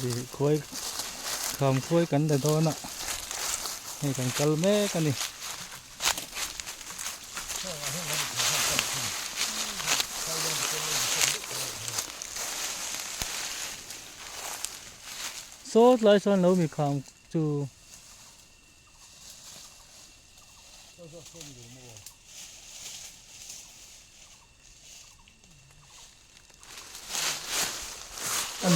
ดีคุยคำคุยกันแต่โดนอ่ะให้กันกัลแม่กันนี่โซ่หลายส่วนเรามีคำจูอัน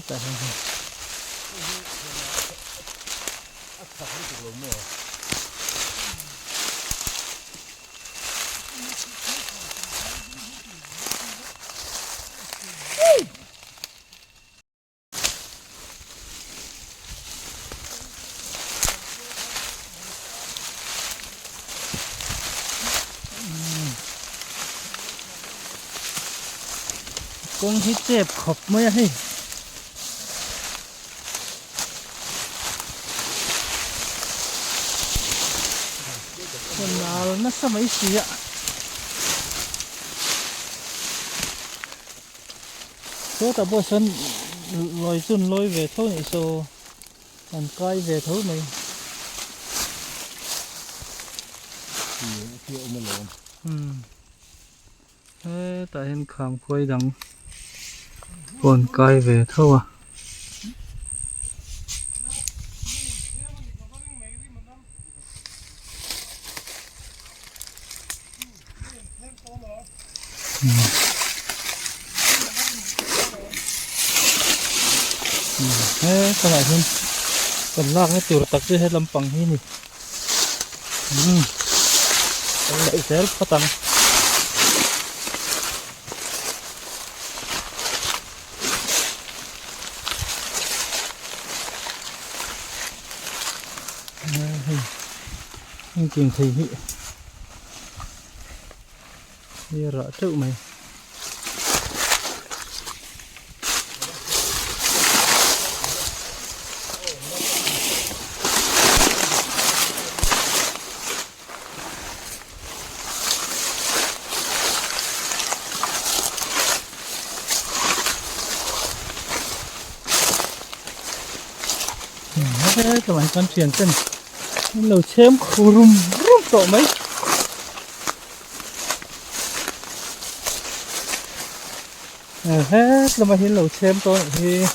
แต่กงที่เจ็บขอบไม่ให้คนเราน่าสมัยเสียโซ่แต่บ่ฉันลอยซุนลอยเวทเท่านี้โซ่อันใกล้เวทเท่านี้ที่เอามาลงแต่เห็นคำคุยดังบนใกล้เวทเท่าอ่ะขนาดนี้เป็นลากให้ตัวตักด้วยให้ลำปังที่นี่เป็นไหลเซลพตังจริงthì như rõ trụ mày thế các bạn con thuyền chân lầu chém khum rúm tổ mấy hết là mà hiện lầu chém tôi thì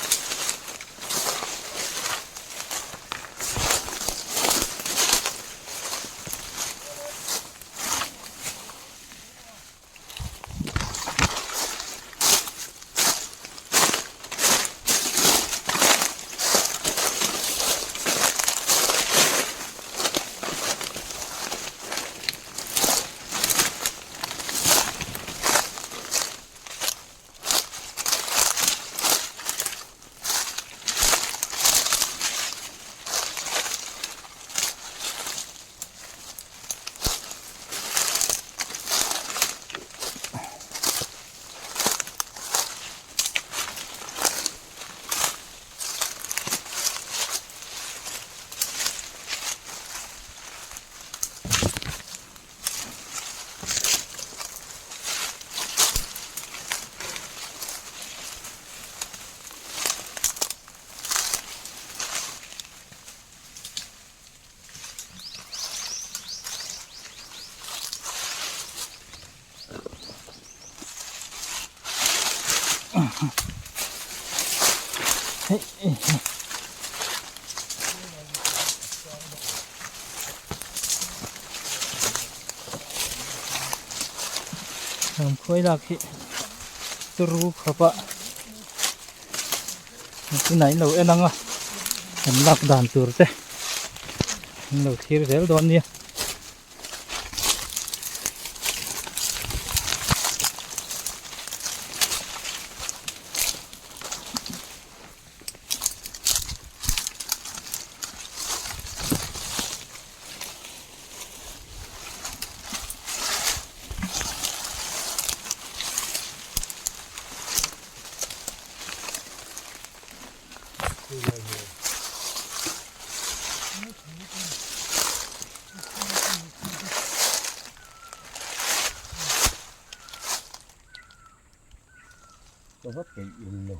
làm khối là cái tru khắp ạ cái này lâu em đang à làm lạc đàn tur thế lâu khi rồi đón đi tôi vấp cái im luôn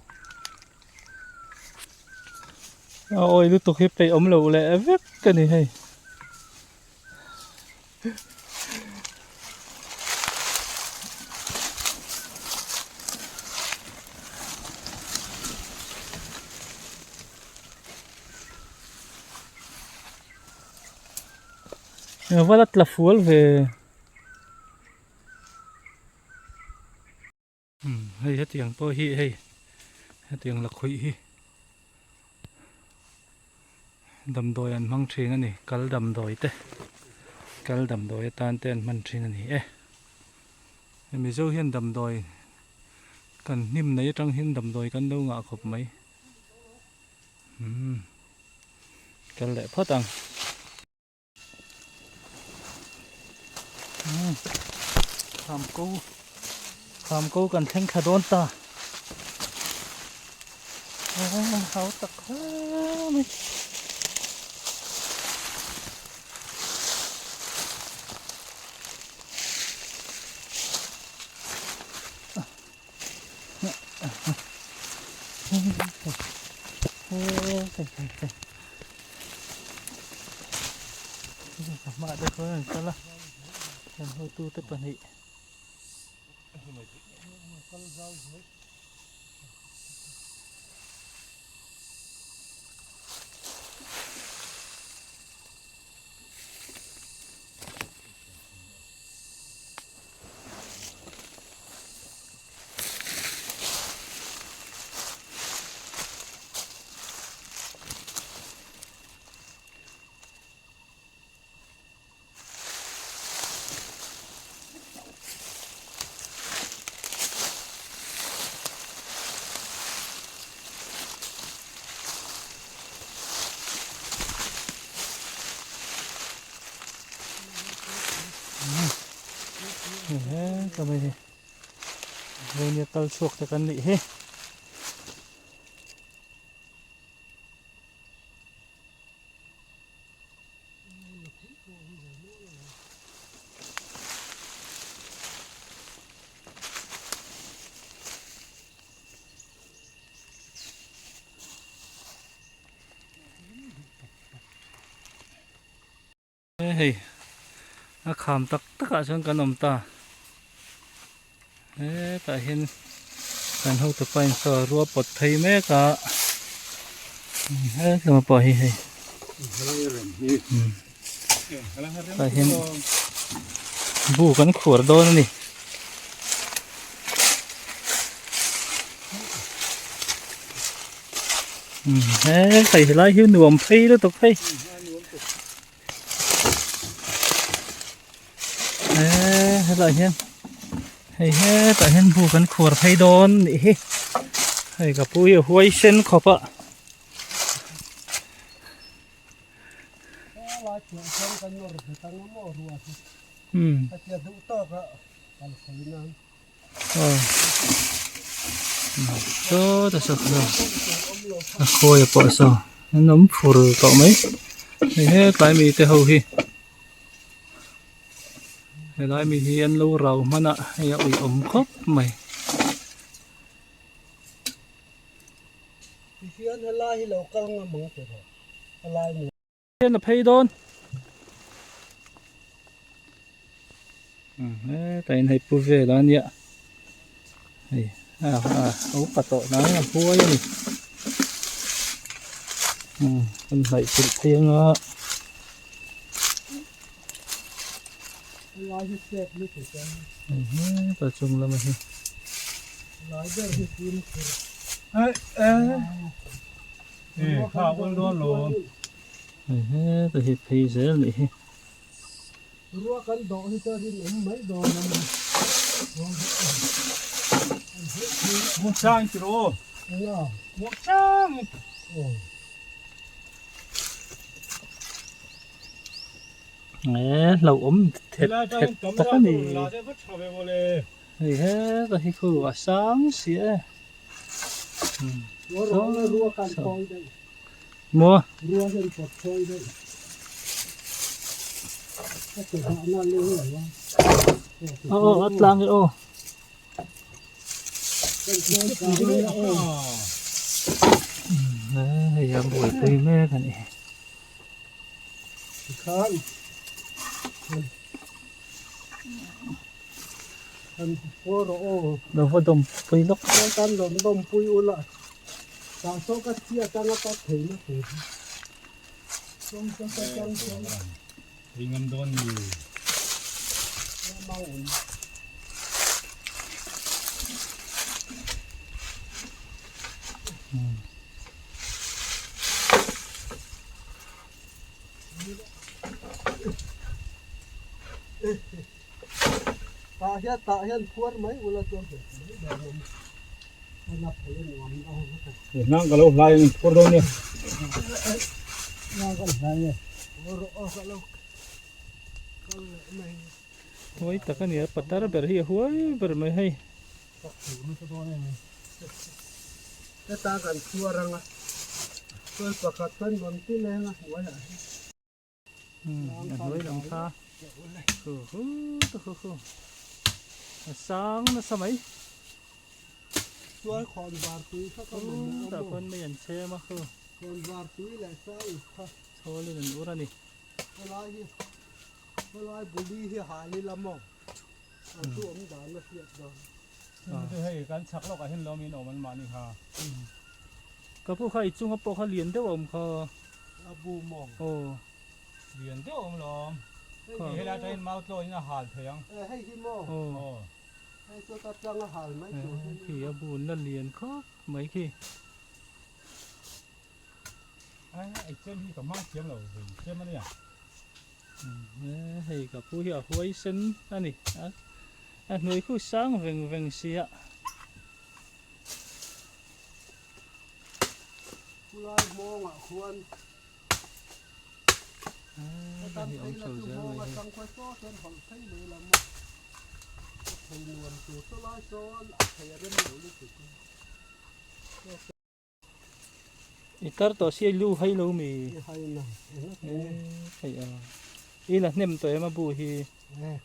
ôi lúc tục hiếp tay ống lầu lẹ vết cái này hay và rất là phù về hay hết tiếng tôi hi hay hết tiếng là khủy hi đầm đồi ăn măng trên anh này cá đầm đồi thế cá đầm đồi tan tên măng trên anh này mình dâu hiên đầm đồi cần nim nấy trong hiên đầm đồi cần đâu ngã khop mấy cần lẽ phát tăng khám câu cần thanh khá đón ta háo tắc mấy mà được rồi sao là làm hơi tu tất bản hệ cái này thì về nhà tàu chuộc cho con nị hết hey nó khám tất cả trong cái nòng ta tại hiện cần hậu tập anh sờ rùa bọt thấy mấy cả cái mà bỏ hi tại hiện bu kan khur do ni thầy lại hiu nuông phi đó tục phi lại hiện hay tại hiện bu kan khur phi don ni hay cả pui huay sen khop ạ đó là sao khôi bỏ sao nấm phù cậu mấy hết lại mì tê hầu hi lại mì hiền lâu rầu mà nè hay bị ẩm khóc mày hiền là phay đôn tại này pu về đó nhỉ ấu cả tội nó là vua vậy con lại tự tiếng á tập trung lắm mày khao con luôn luôn từ hiệp thì dễ lị rùa cần độ thì cho đi mấy đồ một trang chứ đâu một trang lâu ốm thiệt thiệt tất cả thì hết rồi thì khử sáng xía รัวร้องแล้วรัวกันคอยได้ มัว รัวเห็นปลดคอยได้ถ้าเกิดหาหน้าเลี้ยงเหรอวะ อัดลางเลยโอ้ เป็นคอยกันเลยโอ้ ยังบวชตีแม่กันเอง ข้างอันโอ้โอ้ เราพอดมไปลก กันดมดมปุยอุละตาโซกัสเทียตังก็เถียนะเถียดมจังจังจัง วิ่งเงินโดนอยู่ เมา ตาเห็นพวดไหมเวลาตัวเด็กแบบมันนับเห็นวันเอา นั่งกับเราไล่พวกเราเนี่ย งานกันไหนเนี่ยโอ้โอ้ก็แล้วก็ไม่ โอ้ยแต่ก็เนี่ยปัตตาร์เบอร์เฮียหัวเบอร์ไม่ให้ ก็ถูกมันก็ตัวนี้แต่ตากันชัวรังอ่ะตัวประกาศเป็นวันที่แรงอ่ะหัวอ่ะ อันนี้ลำคาโอ้โหตัวสร้างนะสมัย ตัวคอนบาร์ตุยเขาก็มัน แต่คนไม่ยันเชื่อมาคือ คอนบาร์ตุยแหละใช่ค่ะ โชว์เลยนั่นอุรานี่ เวลาบุรีที่หาลีละมองอันตัวมันด่าละเอียดดอน จะให้การชักเราก็เห็นเรามีหนอมันมานี่ค่ะ ก็พวกเขาจุงเขาปกเขาเรียนได้ว่าผมเขา อาบูมอง โอ้ เรียนเจ้าอมหลอมเวลาจะเห็นมาโตนี่อาหารเถียง ให้ที่มอง โอ้ ให้ตัวตัดจังอาหารไหมตัว ขี่อาบุญนั่นเรียนเขาไม่ขี่ ไอ้เจ้านี่กับมาเทียมเราเทียมมันเนี่ย ให้กับผู้เหี้ยหวยสินอันนี้หน่วยคู่สร้างเวงเสีย ผู้ร้ายมองอ่ะควร อันนี้เอาโชว์เยอะเลย ตั้งควายซ้อเส้นของใช้เลยละมองให้นวลตัวสลายซ้อนใครเริ่มเหนียวรู้สึก อีตาตัวเสียลูให้ลูมี ให้นะ ไอ้อีน่ะเนมตัวมาบูฮี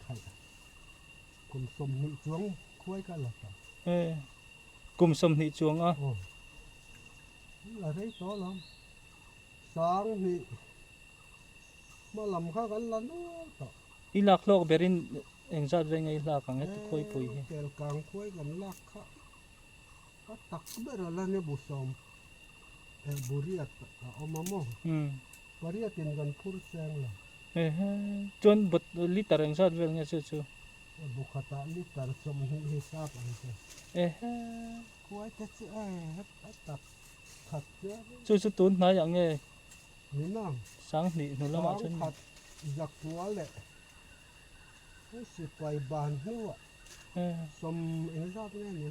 ใครคุณสมนิจวงคุยกันหรอ กลุ่มสมนิจวงอ่ะ โอ้là thấy có lắm sáng thì mà làm khác ăn lần đó อีหลักโลกเบรินเองจัดเวงไอ้หลักของไอ้ตุคุยปุย kèl càng khuấy gần lạc khác có tắc biết là lên bù sòm bù riết ông mà mò bù riết tiền gần phun sen là จนบทลิตรเองจัดเวงไอ้จู่ bù khata lít tờ sòm hi sáp anh thế khuấy thế chứ hết tắc thật chứ จู่ตุนนายอย่างเงี้ย นี่น้อง สังนี่หนูละมาชน ขัดจากตัวแหละให้สิไปบานหัวสมเอ็งชอบแน่เนี่ย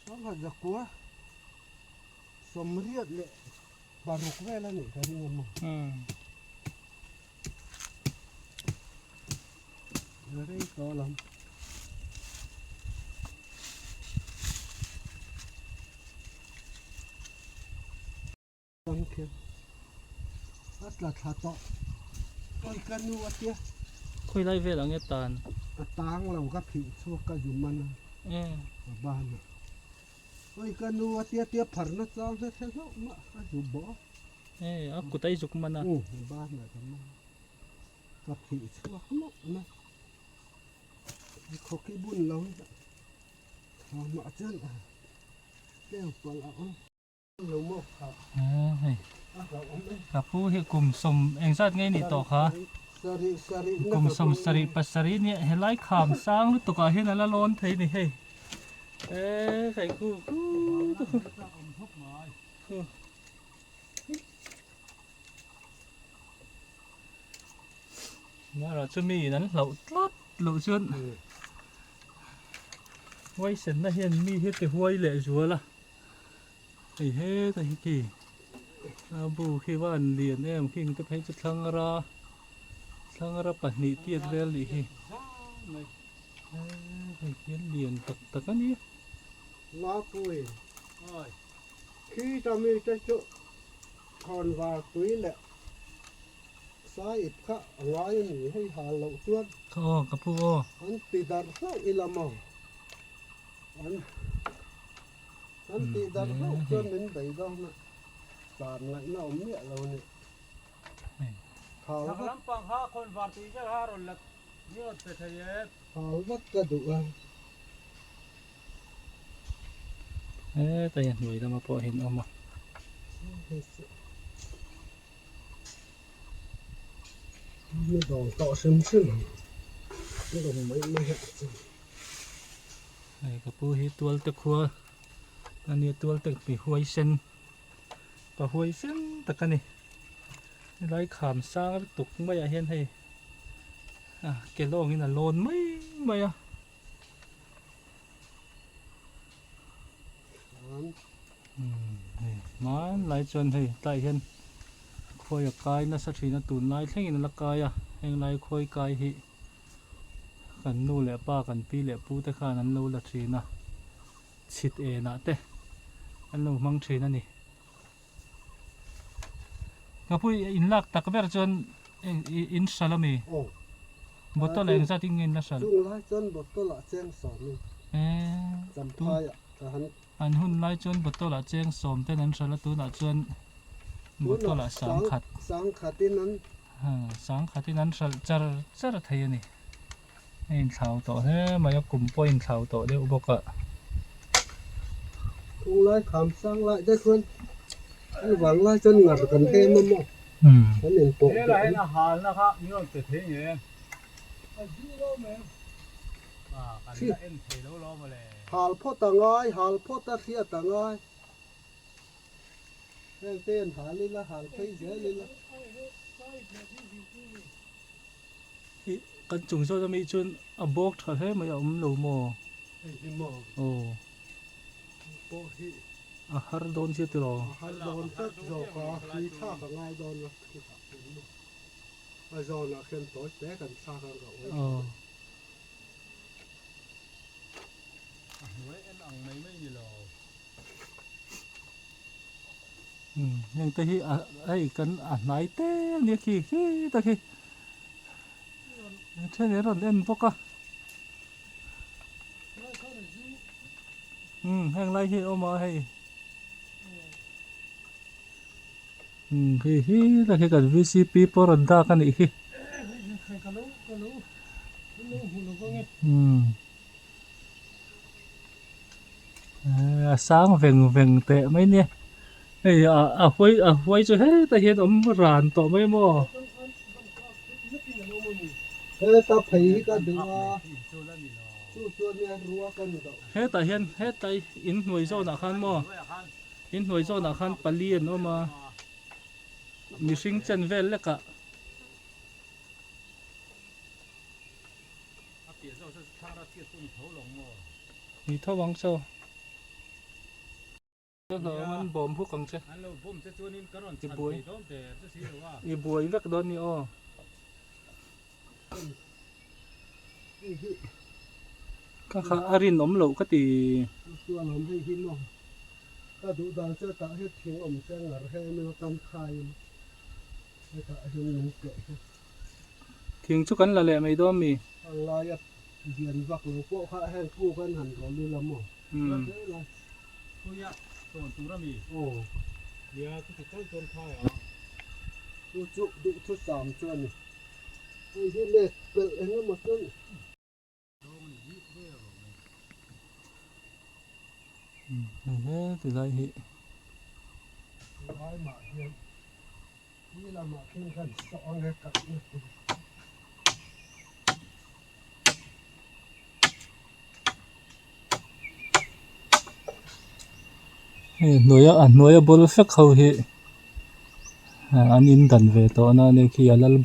สองขัดจากตัวสมเรียดเลยบารุกแว่แล้วนี่กันนี่มั้งอะไรก็ลำตั้งเขียนอัตลัดหาต่อไปกันนู่นเตี้ย คุยไล่เวลังเงี้ยตาน ตางเราก็ผิดชั่วก็อยู่มันบ้านไปกันนู่นเตี้ยเตี้ยผันนะจ้างเท่ๆเนาะมาอยู่บ่ อ่ะกูไตจุกมันนะ บ้านเนี่ยทำไมก็ผิดชั่วเนาะนะเขาขี้บุญเราทำมาจนแก้วปลาเราหมกครับ กับผู้ที่กลุ่มสมเองจัดไงนี่ต่อค่ะกลุ่มสมสริปัสสริเนี่ยเห็นไล่ขามสร้างหรือตกอะไรนั่นละล้นเทนี่เฮ้ใครกูว่าเราจะมีนั้นเราลัดเราชนไว้เส้นน่ะเห็นมีเฮ็ดแต่ห้วยแหละชัวร์ละไอ้เฮ็ดไอ้กี่บูคิดว่าเรียนเนี่ยคิงจะให้จะทั้งระปนิเตียนเรียนหรือคิไอ้เขียนเรียนตักกันนี้ ล้อคุย ơi ขี้จะมีจะจุคอนวาตุยแหละสายอิบขะร้ายหนีให้หาเหลาจวน ก็อ้อกระพูอ้อ อันติดันข้าอิละมออันติดันข้าจวนเป็นใบดองนะสารไหลน่าอมเนี่ยเราเนี่ยขาว thằng lắm bằng ha con vào tí chứ ha rồi là nhớ về thầy ấy ขาววัดกระดูก แต่ยันหน่วยเรามาพอเห็นเอามา ไม่ดองต่อซึมซึมไม่ดองไม่เห็น ไอ้กระพูให้ตัวตะคัวอันนี้ตัวตะมีหวยเส้นปะหวยเส้นตะกันนี่ไล่ขามสร้างตุกไม่อยากเห็นให้เกลโลนี่น่ะโลนไม่อะนี่มันไหลจนให้ไต่เห็นคอยกายน่ะสัตว์น่ะตุนไหลเท่งนั่นละกายแห่งไหลคอยกายหิกันนู่แหละป้ากันปีแหละปูตะขานั้นนู่ละทีน่ะชิดนะเต้อันนู่มังทีนั่นนี่ก็พูดอินลักตะกเบรจนอินสลามี โอ้ บทตัวแรงซะทิ้งเงินละสัน จุงไล่จนบทตัวละแจ้งสอนนี่ จำพายอ่ะทหาร อันหุ่นไล่จนบทตัวละแจ้งสมแต่นั้นสละตัวละจนบทตัวละสามขัด สังขัดที่นั้น สามขัดที่นั้นจะไทยนี่อินเสาโตเฮ้มายกกลุ่มปอยอินเสาโตเดี๋ยวอุบกะ ทุงไล่ขามสร้างไล่ได้คนหวังไล่จนหงัดกันเท่มั่งมั่งฉันเห็นปก thế là hay là hàn là khác nhớ về thế nhỉ à cần là em thầy đâu lo mà lẽ หาลพ่อตะงอยหาลพ่อตะเทียตะงอยเต้นหาลิละหาลไฟเสียลิละ กันจุงโซจะมีชนอบกถัดให้มายอมลูโม ไอ้ที่มอง โอ้ โปหิ อาหารโดนเสียตลอด หันโดนตัดโจกาฟีท่ากับง่ายโดนละไอ้โดนละเข้มตัวแตกันซากันกับโอ้ mấy em ăn mấy mấy gì rồi ยังตะฮีไอ้กันไหนเต้เนี่ยขี้ตะฮีเท่านี้รอนเอ็นพวกอะแห้งไรที่เอามาให้ฮีตะฮีกันวิซีปีปรันดากันอีกsáng vèn tệ mấy nè ê quay cho hết ta hiện ống ràn tổ mấy mò เฮ้ยตาผีก็ดูว่า số là gì rồi สู้ตัวเนี่ยรัวกันดอก hết ta hiện hết ta in nuôi rau nạc khăn mò in nuôi rau nạc khăn palien nó mà mi sinh chân vel lẽ cả phía sau sẽ thang ra tiết tụi thấu lòng mò mi thao vắng sâu nó mình bom phúc cầm chứ anh lâu bom sẽ cho nên cái đòn Cái chặt búi. thì đó để sẽ xí được à y buổi vắt đón đi ô ก็ข้าอารินอมเหลวก็ตี ตัวเราไม่หินมองถ้าดูดังเจ้าตาให้ทิ้งอมเส้นหรือให้มันตำคายให้ตาให้มันเกิด ทิ้งชุกันละแหละไม่ต้องมี อะไรอ่ะเดียนวักหลวงพ่อข้าให้กู้กันหันก่อนเลยละมั้ง thôi nhá còn tú ra mì โอ้ giờ cái cái con khai à ดูจุดูทุกสามจวนนี่ไอ้ที่เล็กเปิดเองก็หมดจน từ đây thì ร้อยหมาเนี่ยนี่ละหมาขึ้นกันสองเลยกับนี่ nuôi bol phek khâu hi an in dan ve to na ne khi alal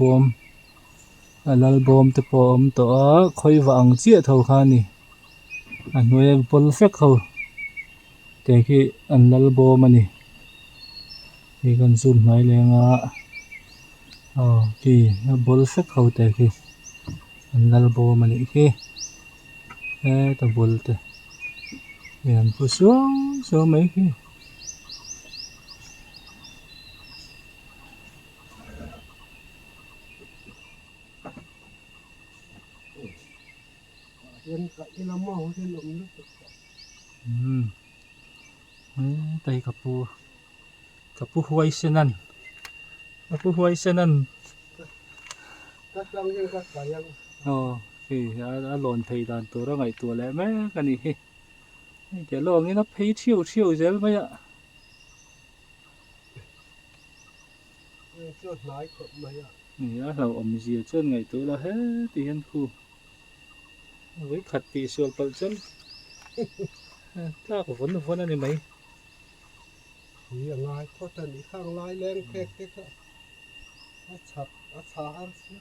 bom te pom to khoi wang chia tho kha ni nuôi bol phek khâu te khi an lal bom ani hi kan zoom nai lenga ki bol phek khâu te khi an lal bom ani khi ta bol te yan pu số mấy khi Yên cậy nó màu trên lụng nước. tay kapu huay senan Các trong những các cái thì đã lồn thầy đàn tổ ra ngày tuổi lẽ mấy cái này cái lồn cái nó thấy chiêu dễ mấy ạ chút nói cộng mấy ạ. này là gì trên ngày tuổi là hết tiền khu với khát thì sườn bận chân ta của vốn này mấy Thì ở ngoài có thần đi khang lái lên khét cái đó. Nó chặt, nó xá ăn xíu.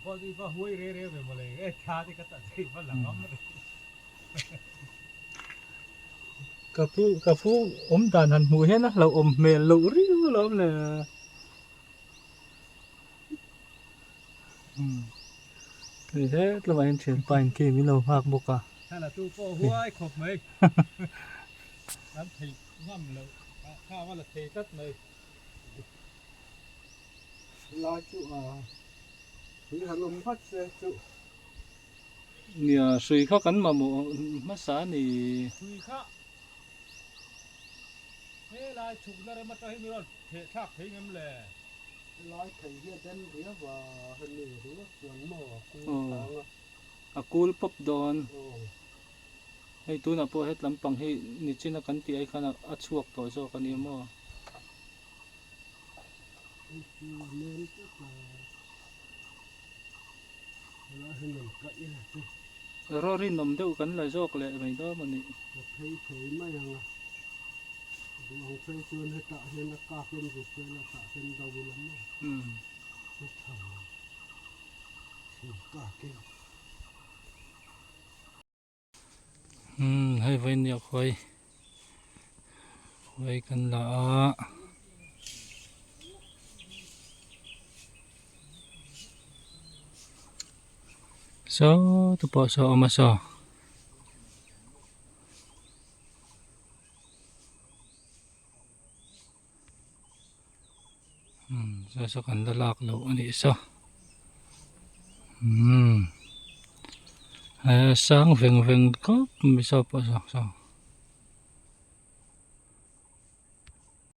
có gì có hối rê về mà lấy cái cha thì cái tận gì vẫn là ngắm đấy. cà phú đàn hẳn mùi hết á là mè lũ riu lắm là thì thế là anh chuyển bài kia mới lâu hoặc một cả Hay là tu có hối khóc mấy. Lắm thì ngắm lâu. Khá mà là thề tất mấy. Lái chú thì hắn ôm phát xe chú. nhờ suy khó cắn mà một mắt xá thì Tùy khác. Thế là chụp ra đây mà cho hết rồi. Thế khác thấy ngắm lệ. Lái thầy kia tên đĩa và hình này thì nó cuốn mỏ cuốn cool pop don Ồ. hay tu na po hết lắm bằng hay ni china kan ti ai kana achuak to so kan imo Nên tức là nó hình này cậy là chú. rori nom deu kan la jok le mai do mani Thấy mấy hàng ông xây xuân hay tạo nên nó ca lên rồi xuân là tạo lên đầu lắm rồi. Nó thẳng thì cả cái hay vậy nhiều khơi kan la so tu po so ma so so kan lalak lo ani so sáng veng veng có mi so po so